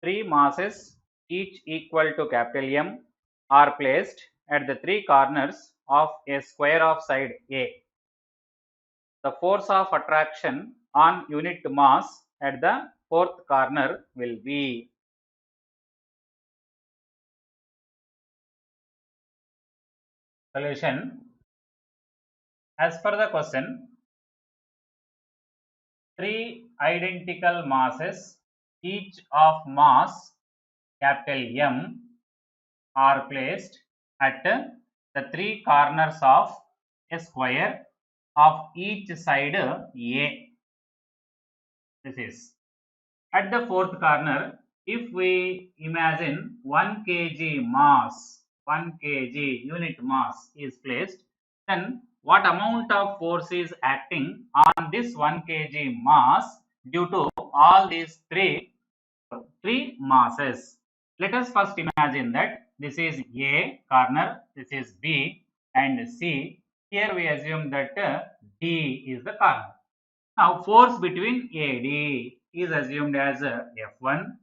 three masses each equal to capital M are placed at the three corners of a square of side A. The force of attraction on unit mass at the fourth corner will be. Solution. As per the question, three identical masses each of mass capital M are placed at the three corners of a square of each side A. This is at the fourth corner. If we imagine 1 kg mass, 1 kg unit mass is placed, then what amount of force is acting on this 1 kg mass due to all these three masses? Let us first imagine that this is A corner, this is B and C. Here we assume that D is the corner. Now force between AD is assumed as F1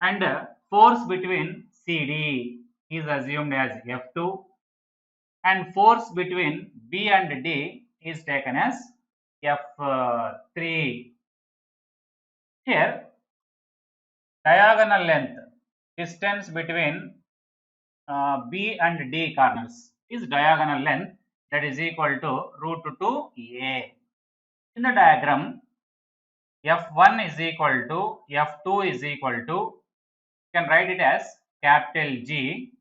and force between CD is assumed as F2 and force between B and D is taken as F3. Here diagonal length, distance between B and D corners is diagonal length, that is equal to root 2A. In the diagram, F1 is equal to F2 is equal to, you can write it as capital G,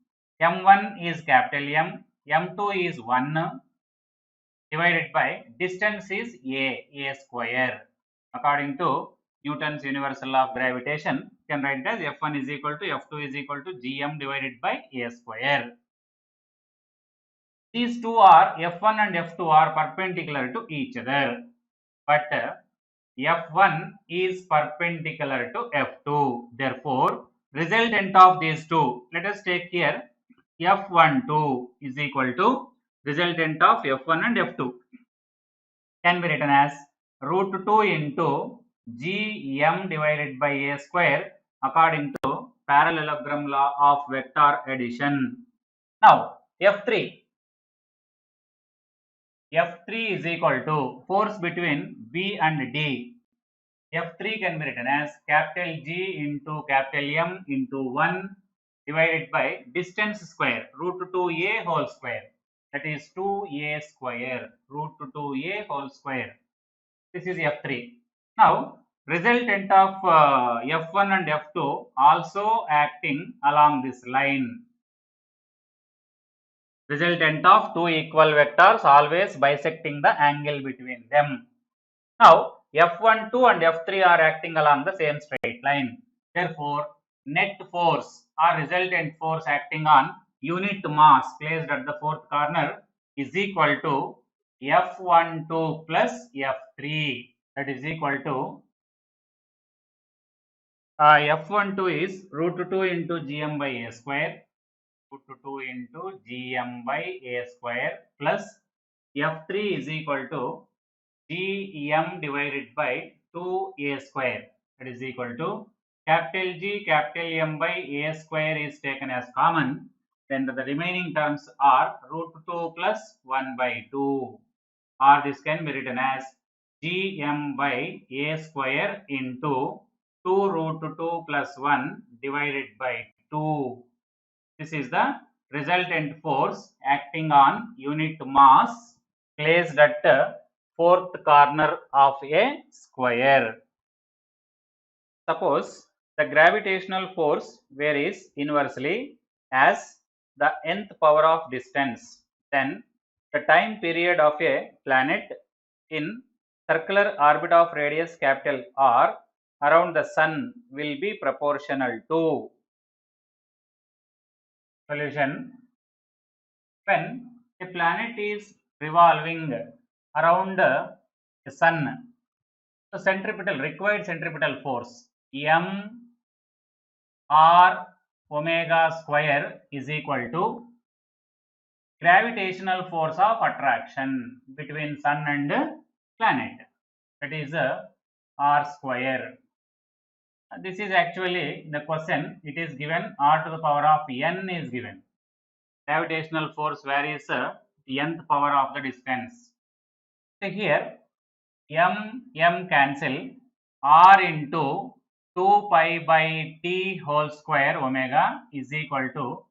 M1 is capital M, M2 is 1 divided by distance is A square. According to Newton's universal law of gravitation, you can write it as F1 is equal to F2 is equal to Gm divided by A square. These two are F1 and F2 are perpendicular to each other, but F1 is perpendicular to F2. Therefore, resultant of these two, let us take here F12 is equal to resultant of F1 and F2, can be written as root 2 into Gm divided by A square according to parallelogram law of vector addition. Now F3 is equal to force between B and D. F3 can be written as capital G into capital M into 1 divided by distance square root 2A whole square, that is 2A square root 2A whole square. This is F3. Now resultant of F1 and F2 also acting along this line. Resultant of two equal vectors always bisecting the angle between them. Now F12 and F3 are acting along the same straight line. Therefore, net force or resultant force acting on unit mass placed at the fourth corner is equal to F12 plus F3. That is equal to F12 is root 2 into Gm by A square, root 2 into Gm by A square plus F3 is equal to Gm divided by 2A square, that is equal to capital G capital M by A square is taken as common, then the remaining terms are root 2 plus 1 by 2, or this can be written as Gm by A square into 2 root 2 plus 1 divided by 2. This is the resultant force acting on unit mass placed at the fourth corner of a square. Suppose the gravitational force varies inversely as the nth power of distance, then the time period of a planet in circular orbit of radius capital R around the sun will be proportional to. Solution. When a planet is revolving around the sun, the required centripetal force M R omega square is equal to gravitational force of attraction between sun and planet, that is R square. This is actually the question. It is given r to the power of n is given. Gravitational force varies nth power of the distance. So here m cancel, r into 2 pi by t whole square omega is equal to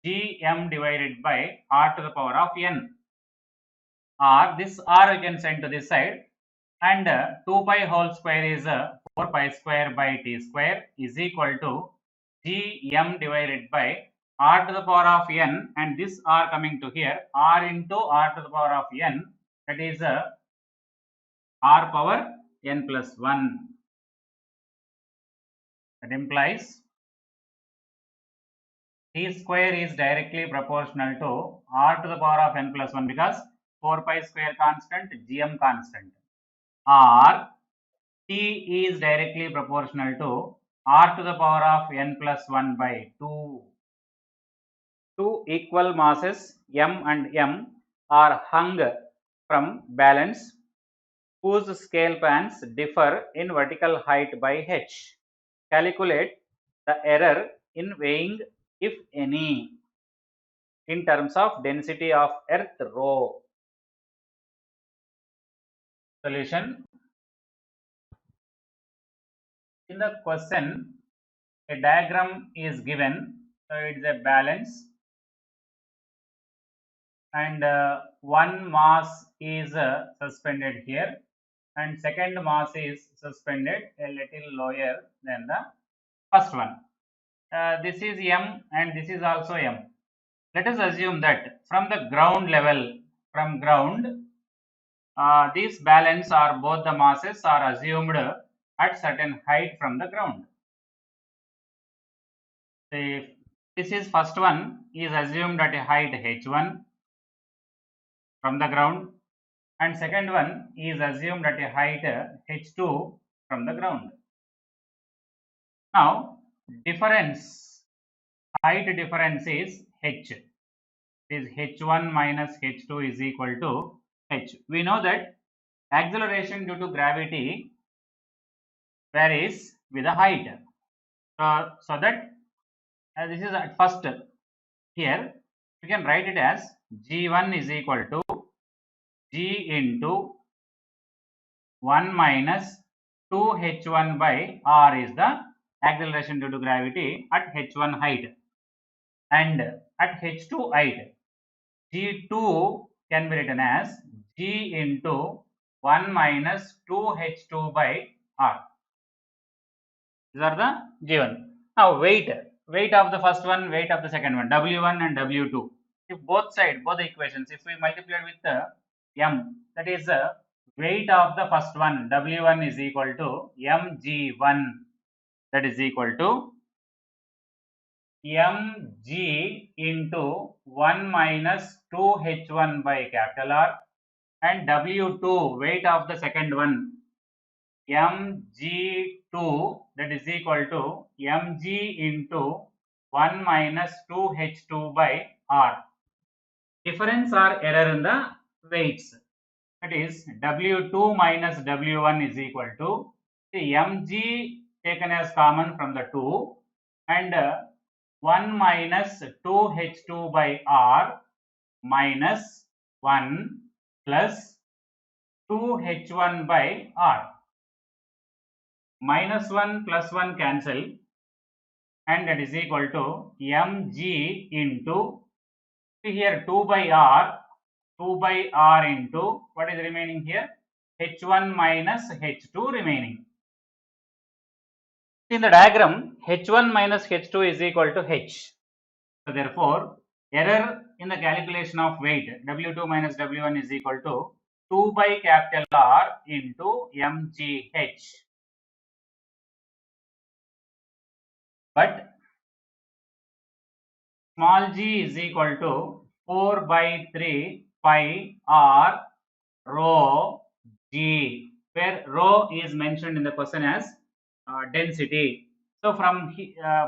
gm divided by r to the power of n. R, this r we can send to this side, and 2 pi whole square is 4 pi square by t square is equal to gm divided by r to the power of n, and this r coming to here, r into r to the power of n, that is r power n plus 1. That implies t square is directly proportional to r to the power of n plus 1 because 4 pi square constant, gm constant, or t is directly proportional to r to the power of n plus 1 by 2. Two equal masses m and m are hung from balance whose scale pans differ in vertical height by h. Calculate the error in weighing, if any, in terms of density of earth rho. Solution. In the question, a diagram is given. So it is a balance, and one mass is suspended here, and second mass is suspended a little lower than the first one. This is m and this is also m. Let us assume that from the ground level, from ground, these balance or both the masses are assumed at certain height from the ground. If this is first one is assumed at a height h1 from the ground, and second one is assumed at a height h2 from the ground. Now difference, height difference is h, is h1 minus h2 is equal to h. We know that acceleration due to gravity varies with the height. So that this is at first here we can write it as g1 is equal to g into 1 minus 2h1 by r is the acceleration due to gravity at h1 height, and at h2 height g2 can be written as g into 1 minus 2h2 by r. These are the given. Now weight of the first one, weight of the second one, w1 and w2. If both the equations, if we multiply with the m, that is the weight of the first one, w1 is equal to mg1, that is equal to mg into 1 minus 2h1 by capital R, and w2, weight of the second one, mg2, that is equal to mg into 1 minus 2h2 by r. Difference or error in the weights, that is w2 minus w1 is equal to the mg taken as common from the 2, and 1 minus 2h2 by r minus 1 plus 2h1 by r. Minus 1 plus 1 cancel, and that is equal to mg into, here 2 by r into, what is remaining here, h1 minus h2 remaining. In the diagram, h1 minus h2 is equal to h. So therefore error in the calculation of weight, w2 minus w1 is equal to 2 by capital R into mgh. But small g is equal to 4 by 3 pi r rho g, where rho is mentioned in the question as density. So from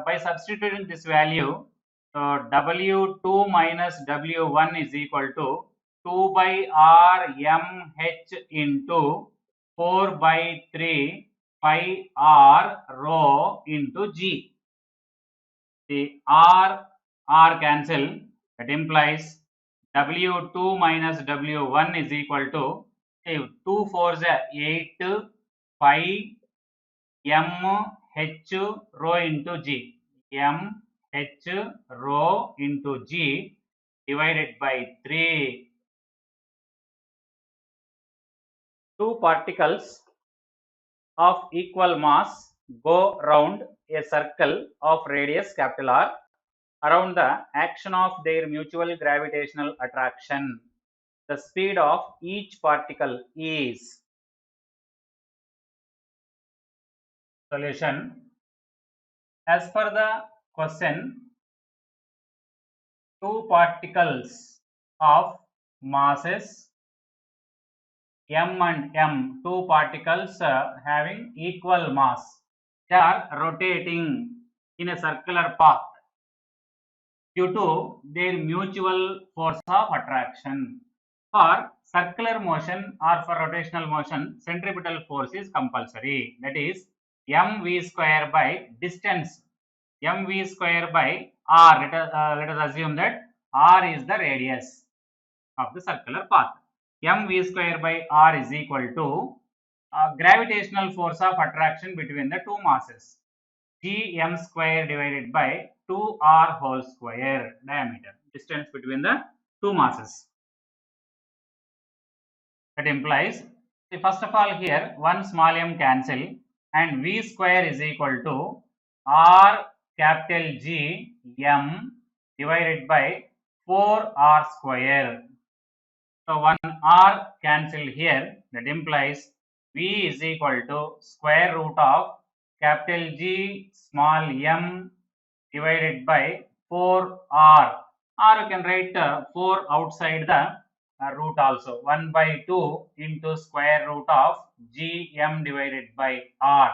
by substituting this value, w2 minus w1 is equal to 2 by r m h into 4 by 3 pi r rho into g. The r cancel, that implies W2 minus W1 is equal to 2 4s 8 pi m h rho into g. M h rho into g divided by 3. Two particles of equal mass go round a circle of radius capital R around the action of their mutual gravitational attraction. The speed of each particle is. Solution. As per the question, two particles of masses m and m, two particles having equal mass, they are rotating in a circular path due to their mutual force of attraction. For circular motion or for rotational motion, centripetal force is compulsory. That is mv square by distance, mv square by r. Let us assume that r is the radius of the circular path. mv square by r is equal to gravitational force of attraction between the two masses, gm square divided by 2r whole square, diameter, distance between the two masses. That implies, first of all, here one small m cancel and v square is equal to r capital G m divided by 4r square. So one r cancel here, that implies v is equal to square root of capital G small m divided by 4r, or you can write 4 outside the root also, 1 by 2 into square root of gm divided by r.